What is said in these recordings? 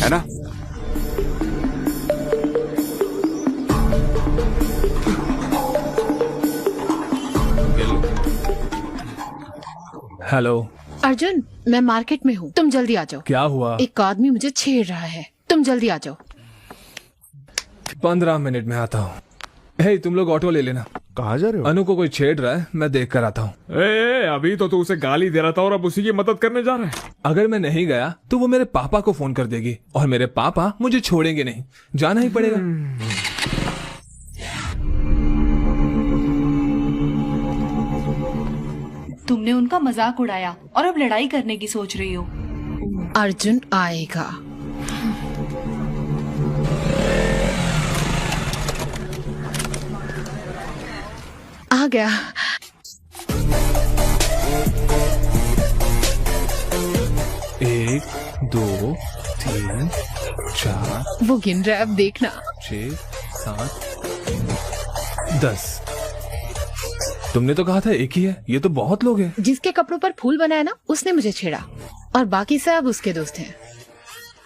है ना? हेलो अर्जुन, मैं मार्केट में हूँ, तुम जल्दी आ जाओ। क्या हुआ? एक आदमी मुझे छेड़ रहा है, तुम जल्दी आ जाओ। 15 मिनट में आता हूँ। हे, तुम लोग ऑटो ले लेना। कहाँ जा रहे हो? अनु को कोई छेड़ रहा है, मैं देख कर आता हूँ। अभी तो तू उसे गाली दे रहा था और अब उसी की मदद करने जा रहा है। अगर मैं नहीं गया तो वो मेरे पापा को फोन कर देगी और मेरे पापा मुझे छोड़ेंगे नहीं, जाना ही पड़ेगा। तुमने उनका मजाक उड़ाया और अब लड़ाई करने की सोच रही हो। अर्जुन आएगा। आ गया। एक, 2, 3, 4, वो गिन रहा है, अब देखना। 6, 7, 10। तुमने तो कहा था एक ही है, ये तो बहुत लोग हैं। जिसके कपड़ों पर फूल बनाया ना, उसने मुझे छेड़ा और बाकी सब उसके दोस्त हैं।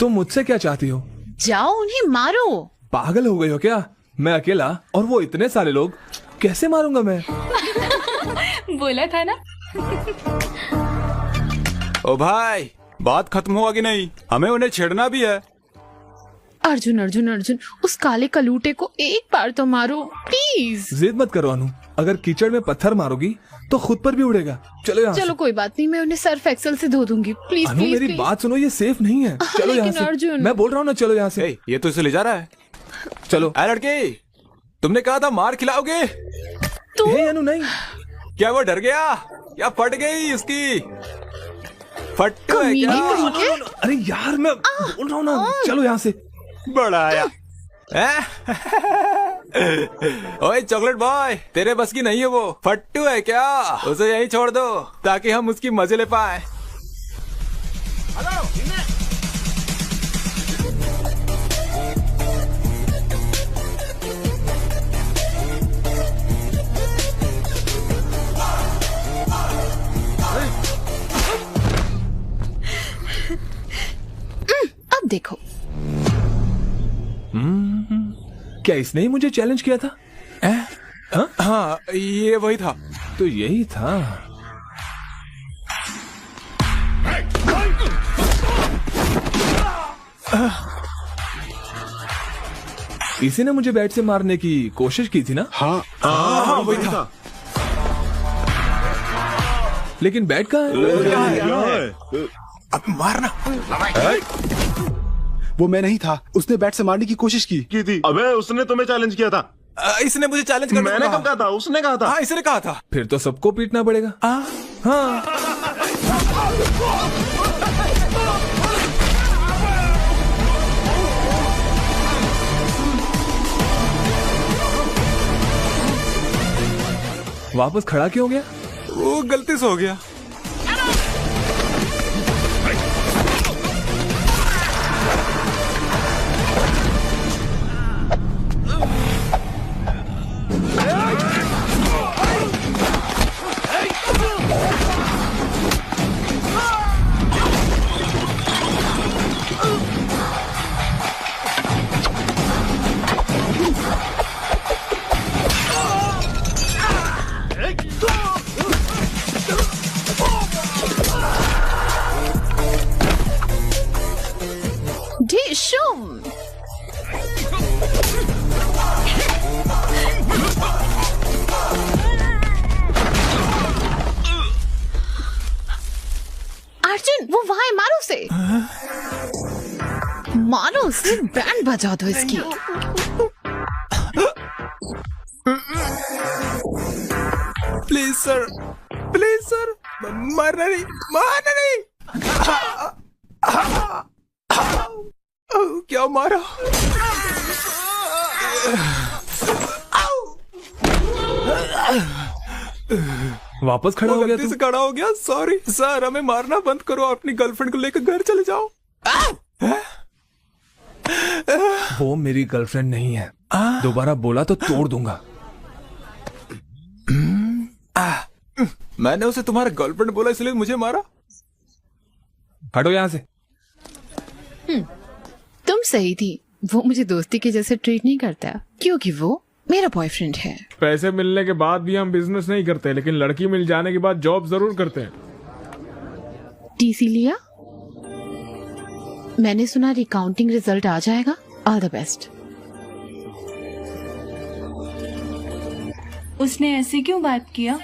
तुम मुझसे क्या चाहती हो? जाओ उन्हें मारो। पागल हो गई हो क्या? मैं अकेला और वो इतने सारे लोग, कैसे मारूंगा मैं? बोला था ना। ओ भाई, बात खत्म हुआ कि नहीं? हमें उन्हें छेड़ना भी है। अर्जुन अर्जुन अर्जुन, उस काले कलूटे को एक बार तो मारो प्लीज। जिद मत करो अनु, अगर कीचड़ में पत्थर मारोगी तो खुद पर भी उड़ेगा। चलो यहाँ चलो से। कोई बात नहीं, मैं उन्हें सर्फ एक्सेल से धो दूंगी। प्लीज अनु प्लीज मेरी प्लीज। बात सुनो, ये सेफ नहीं है। चलो यहाँ लेकिन से। अर्जुन। मैं बोल रहा हूँ ना, चलो यहाँ से। ये तो इसे ले जा रहा है। चलो। ऐ लड़की, तुमने कहा था मार खिलाओगे। हे अनु नहीं। क्या वो डर गया? क्या फट गई उसकी? फट है कमीने क्या? कहीं के? अरे यार, मैं बोल रहा हूँ ना, चलो यहाँ से। बड़ा आया। ओए चॉकलेट बॉय, तेरे बस की नहीं है वो। फट्टू है क्या? उसे यहीं छोड़ दो ताकि हम उसकी मजे ले पाए। अब देखो। क्या इसने ही मुझे चैलेंज किया था? हाँ, ये वही था। तो यही था। इसी ने मुझे बैट से मारने की कोशिश की थी ना? हाँ वही था। लेकिन बैट कहाँ है? अब मारना। वो मैं नहीं था, उसने बैट से मारने की कोशिश की थी। अबे उसने तुम्हें चैलेंज किया था। इसने मुझे चैलेंज करने मैंने को कब कहा था? उसने कहा था। हाँ, इसने कहा था। फिर तो सबको पीटना पड़ेगा। हाँ। वापस खड़ा क्यों हो गया? वो गलती से हो गया। ढिशुम। अर्जुन, वो वहाँ है, मारो उसे। मारो उसे, बैंड बजा दो इसकी। प्लीज सर, प्लीज सर, मारना नहीं, मारना नहीं। क्या मारा? वापस खड़ा हो गया गलती तू? से खड़ा हो गया। सॉरी सर, हमें मारना बंद करो। अपनी गर्लफ्रेंड को लेकर घर चले जाओ। वो मेरी गर्लफ्रेंड नहीं है। दोबारा बोला तो तोड़ दूंगा। मैंने उसे तुम्हारा गर्लफ्रेंड बोला इसलिए मुझे मारा। हटो यहाँ से। सही थी, वो मुझे दोस्ती के जैसे ट्रीट नहीं करता क्योंकि वो मेरा बॉयफ्रेंड है। पैसे मिलने के बाद भी हम बिजनेस नहीं करते, लेकिन लड़की मिल जाने के बाद जॉब जरूर करते हैं। टीसी लिया? मैंने सुना रिकाउंटिंग रिजल्ट आ जाएगा। All the best. उसने ऐसे क्यों बात किया?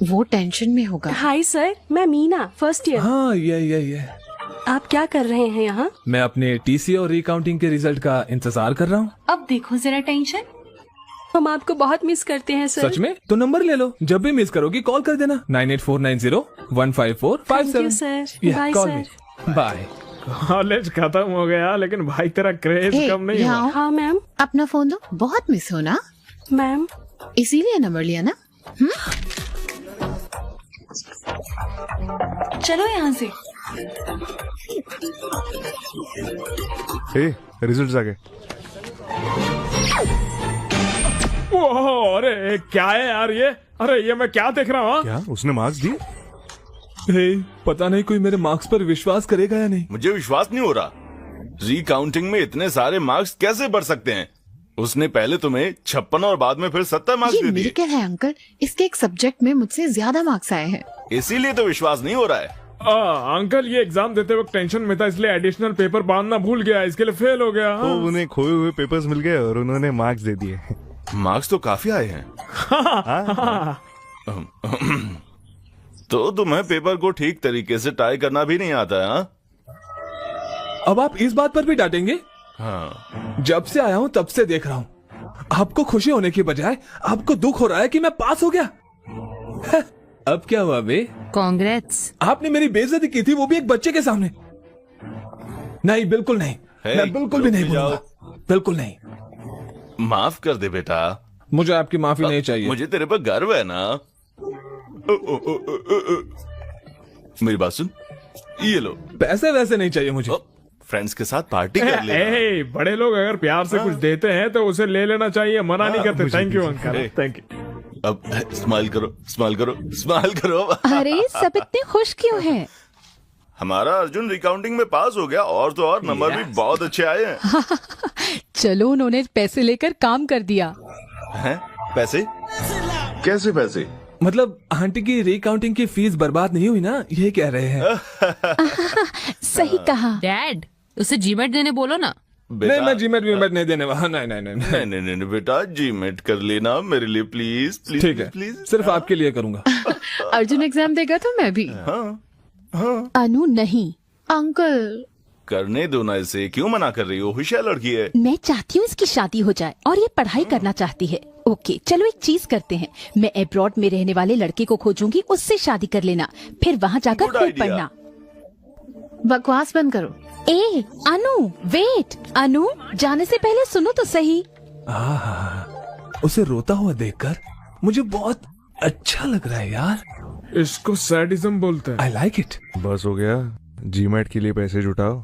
वो टेंशन में होगा। हाय सर, मैं मीना, फर्स्ट ईयर। हाँ ये आप क्या कर रहे हैं यहाँ? मैं अपने टीसी और रिकाउंटिंग के रिजल्ट का इंतजार कर रहा हूँ। अब देखो जरा टेंशन। हम आपको बहुत मिस करते हैं सर। सच में? तो नंबर ले लो, जब भी मिस करोगी कॉल कर देना। 9849015457। Thank you, sir. Bye, sir. Bye. College खत्म हो गया, लेकिन भाई तेरा क्रेज हे, कम नहीं यहाँ हुआ। आओ। हाँ मैम। अपना फोन दो। बहुत मिस हो ना, मैम इसीलिए नंबर लिया ना। चलो यहाँ से। रिजल्ट आ गए। ओह, अरे क्या है यार ये? अरे ये मैं क्या देख रहा हूँ? क्या उसने मार्क्स दिए? पता नहीं कोई मेरे मार्क्स पर विश्वास करेगा या नहीं। मुझे विश्वास नहीं हो रहा। रिकाउंटिंग में इतने सारे मार्क्स कैसे बढ़ सकते हैं? उसने पहले तुम्हें 56 और बाद में फिर 70 मार्क्स ये दे दिए। मिरेकल है अंकल। इसके एक सब्जेक्ट में मुझसे ज्यादा मार्क्स आए हैं। इसीलिए तो विश्वास नहीं हो रहा है। अंकल ये एग्जाम देते वक्त टेंशन में था, इसलिए एडिशनल पेपर बांधना भूल गया, इसके लिए फेल हो गया। तो उन्हें खोए हुए पेपर्स मिल गए और उन्होंने मार्क्स दे दिए। मार्क्स तो काफी आए हैं। तो तुम्हें पेपर को ठीक तरीके से टाई करना भी नहीं आता है? हाँ? अब आप इस बात पर भी डांटेंगे? हाँ। जब से आया हूँ तब से देख रहा हूँ, आपको खुशी होने की बजाय आपको दुख हो रहा है कि मैं पास हो गया। अब क्या हुआ बे? कांग्रेट्स। आपने मेरी बेइज्जती की थी, वो भी एक बच्चे के सामने। नहीं, बिल्कुल नहीं। हे, मैं बिल्कुल भी नहीं रुक जाओ। बोलूंगा, बिल्कुल नहीं। माफ कर दे बेटा। मुझे आपकी माफी नहीं चाहिए। मुझे तेरे पर गर्व है ना। मेरी बात सुन, ये लो। पैसे वैसे नहीं चाहिए मुझे। फ्रेंड्स के साथ पार्टी कर ले। ए, बड़े लोग अगर प्यार से कुछ देते हैं तो उसे ले लेना चाहिए, मना नहीं करते। Thank you uncle, A. Thank you. अब स्माइल करो, स्माइल करो, स्माइल करो। अरे सब इतने खुश क्यों हैं? हमारा अर्जुन रिकाउंटिंग में पास हो गया, और तो और नंबर भी बहुत अच्छे आए हैं। चलो उन्होंने पैसे लेकर काम कर दिया। हैं? पैसे? कैसे पैसे? मतलब आंटी की रिकाउंटिंग की फीस बर्बाद नहीं हुई ना, ये कह रहे हैं। सही कहा। डैड, उसे जीमेट देने बोलो ना। नहीं, मैं जीमेट नहीं देने वाला। नहीं नहीं नहीं, नहीं। नहीं बेटा, जीमेट कर लेना मेरे लिए प्लीज प्लीज। ठीक है, प्लीज। सिर्फ आपके लिए करूंगा। अर्जुन एग्जाम देगा तो मैं भी। अनु नहीं। अंकल करने दो ना इसे, क्यों मना कर रही हो? होशियार लड़की है। मैं चाहती हूँ इसकी शादी हो जाए और ये पढ़ाई करना चाहती है। ओके चलो एक चीज करते हैं, मैं अब्रॉड में रहने वाले लड़के को खोजूंगी, उससे शादी कर लेना, फिर वहाँ जाकर Good खूब idea. पढ़ना। बकवास बंद करो। ए अनु वेट, अनु जाने से पहले सुनो तो सही। उसे रोता हुआ देखकर मुझे बहुत अच्छा लग रहा है यार। इसको सैडिज्म बोलते हैं। I like it. बस हो गया, जीमेट के लिए पैसे जुटाओ।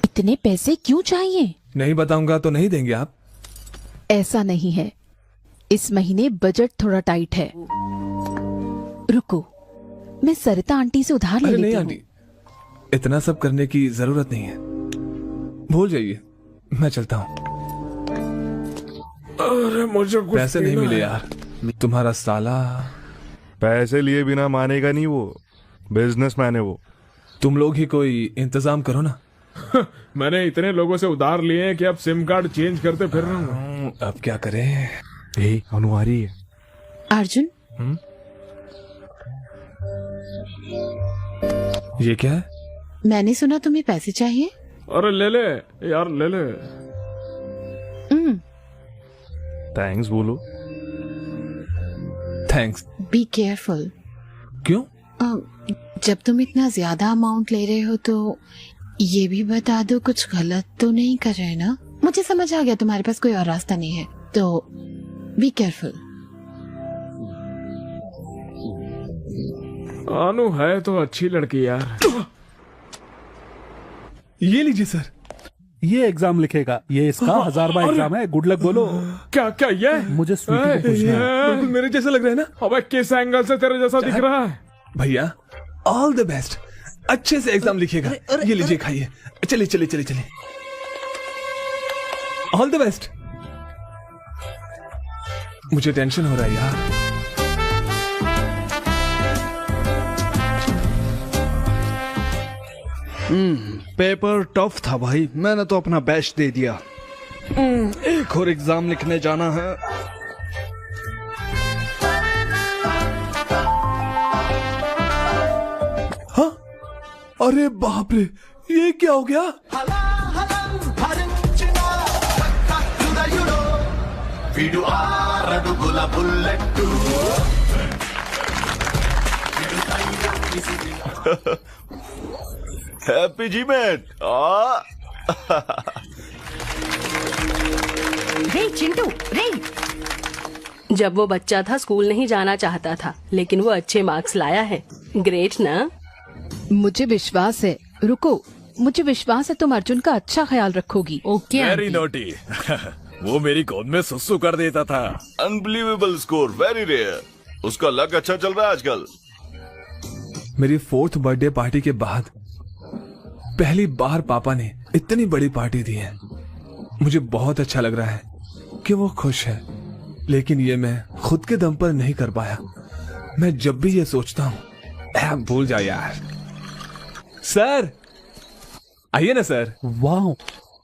इतने पैसे क्यों चाहिए? नहीं बताऊंगा तो नहीं देंगे आप? ऐसा नहीं है, इस महीने बजट थोड़ा टाइट है। रुको, मैं सरिता आंटी से उधार ले अरे नहीं लेती आंटी, हूँ। इतना सब करने की जरूरत नहीं है, भूल जाइए, मैं चलता हूँ। अरे मुझे कुछ पैसे नहीं पीना मिले है। यार। तुम्हारा साला पैसे लिए बिना मानेगा नहीं, वो बिजनेसमैन है वो। तुम लोग ही कोई इंतजाम करो ना। मैंने इतने लोगों से उधार लिए हैं कि अब सिम कार्ड चेंज करते फिर रहा हूँ। अब क्या करें? अनुहारी है। अर्जुन, ये क्या है? मैंने सुना तुम्हें पैसे चाहिए। अरे ले ले यार, ले ले। थैंक्स बोलो। थैंक्स। Be careful. क्यों? जब तुम इतना ज्यादा अमाउंट ले रहे हो तो ये भी बता दो कुछ गलत तो नहीं कर रहे ना। मुझे समझ आ गया तुम्हारे पास कोई और रास्ता नहीं है, तो बी केयरफुल। अनु है तो अच्छी लड़की यार। ये लीजिए सर। ये एग्जाम लिखेगा, ये इसका 1000वां एग्जाम है। गुड लक बोलो। क्या क्या ये? मुझे स्वीटी को पूछना है। बिल्कुल मेरे जैसा लग रहा है ना? अबे किस एंगल से तेरे जैसा दिख रहा है? भैया ऑल द बेस्ट। अच्छे से एग्जाम लिखिएगा। ये लीजिए, खाइए। चलिए चलिए चलिए चलिए, ऑल द बेस्ट। मुझे टेंशन हो रहा है यार। पेपर टफ था भाई, मैंने तो अपना बेस्ट दे दिया। एक और एग्जाम लिखने जाना है। हाँ, अरे बाप रे, ये क्या हो गया? हैप्पी जी मेट। रे चिंटू, रे। जब वो बच्चा था स्कूल नहीं जाना चाहता था, लेकिन वो अच्छे मार्क्स लाया है। ग्रेट ना? मुझे विश्वास है, रुको, मुझे विश्वास है तुम अर्जुन का अच्छा ख्याल रखोगी। Okay very naughty. वो मेरी गोद में सुसु कर देता था। Unbelievable score, very rare. उसका लक अच्छा चल रहा है आजकल। मेरी 4th बर्थडे पार्टी के बाद पहली बार पापा ने इतनी बड़ी पार्टी दी है। मुझे बहुत अच्छा लग रहा है कि वो खुश है, लेकिन ये मैं खुद के दम पर नहीं कर पाया। मैं जब भी ये सोचता हूँ, भूल जाओ यार। सर आइए ना सर। वाह,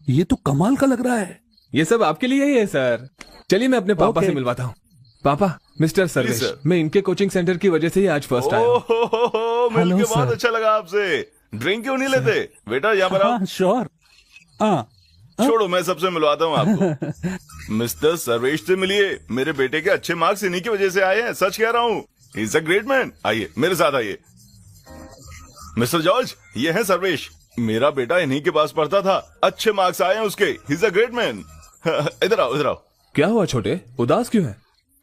ये तो कमाल का लग रहा है। ये सब आपके लिए ही है सर। चलिए मैं अपने पापा Okay. से मिलवाता हूँ। पापा, मिस्टर सर्वेश, sir. मैं इनके कोचिंग सेंटर की वजह से ही आज फर्स्ट आया हूँ। मिल के Hello, बहुत sir. अच्छा लगा आपसे। ड्रिंक क्यों नहीं लेते बेटा? यहाँ पर आओ। हाँ श्योर। हाँ छोड़ो, मैं सबसे मिलवाता हूँ आपको। मिस्टर सर्वेश से मिलिए। मेरे बेटे के अच्छे मार्क्स इन्हीं की वजह से आए हैं, सच कह रहा हूँ। He is a great man. आइए मेरे साथ आइए। मिस्टर जॉर्ज, ये है सर्वेश। मेरा बेटा इन्हीं के पास पढ़ता था, अच्छे मार्क्स आए हैं उसके। He is a great man. इधर आओ, इधर आओ। क्या हुआ छोटे, उदास क्यों है?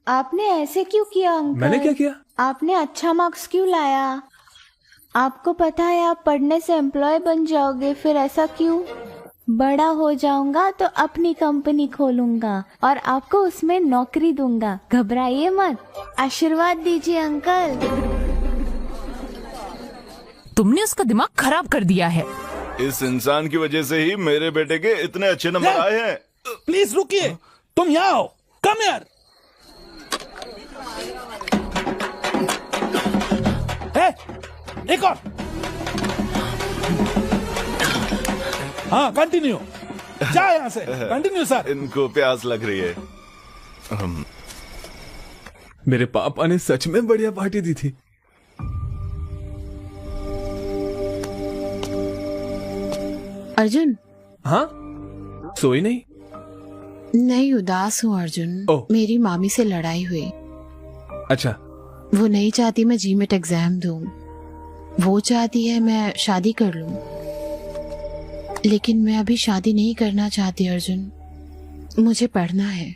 आपने ऐसे क्यों किया अंकल? मैंने क्या किया? आपने अच्छा मार्क्स क्यों लाया? आपको पता है आप पढ़ने से एम्प्लॉय बन जाओगे, फिर ऐसा क्यों? बड़ा हो जाऊंगा तो अपनी कंपनी खोलूंगा और आपको उसमें नौकरी दूंगा। घबराइए मत, आशीर्वाद दीजिए अंकल। तुमने उसका दिमाग खराब कर दिया है। इस इंसान की वजह से ही मेरे बेटे के इतने अच्छे नंबर आए हैं। प्लीज रुकिए, तुम यहाँ आओ। कम यार। एक और। हाँ कंटिन्यू, जा यहाँ से। Continue sir. इनको प्यास लग रही है। मेरे पापा ने सच में बढ़िया पार्टी दी थी। अर्जुन। हाँ, सोई नहीं? नहीं, उदास हूँ अर्जुन। ओह। मेरी मामी से लड़ाई हुई। अच्छा। वो नहीं चाहती मैं जीमेट एग्जाम दूं, वो चाहती है मैं शादी कर लूं। लेकिन मैं अभी शादी नहीं करना चाहती अर्जुन, मुझे पढ़ना है,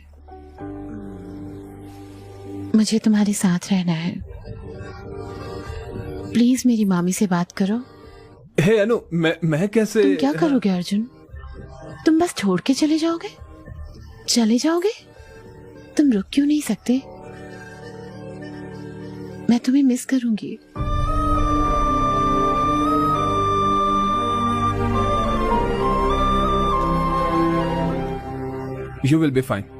मुझे तुम्हारे साथ रहना है। प्लीज मेरी मामी से बात करो। हे अनु, मैं कैसे? तुम क्या करोगे अर्जुन? तुम बस छोड़ के चले जाओगे? चले जाओगे? तुम रुक क्यों नहीं सकते? मैं तुम्हें मिस करूंगी। You will be fine.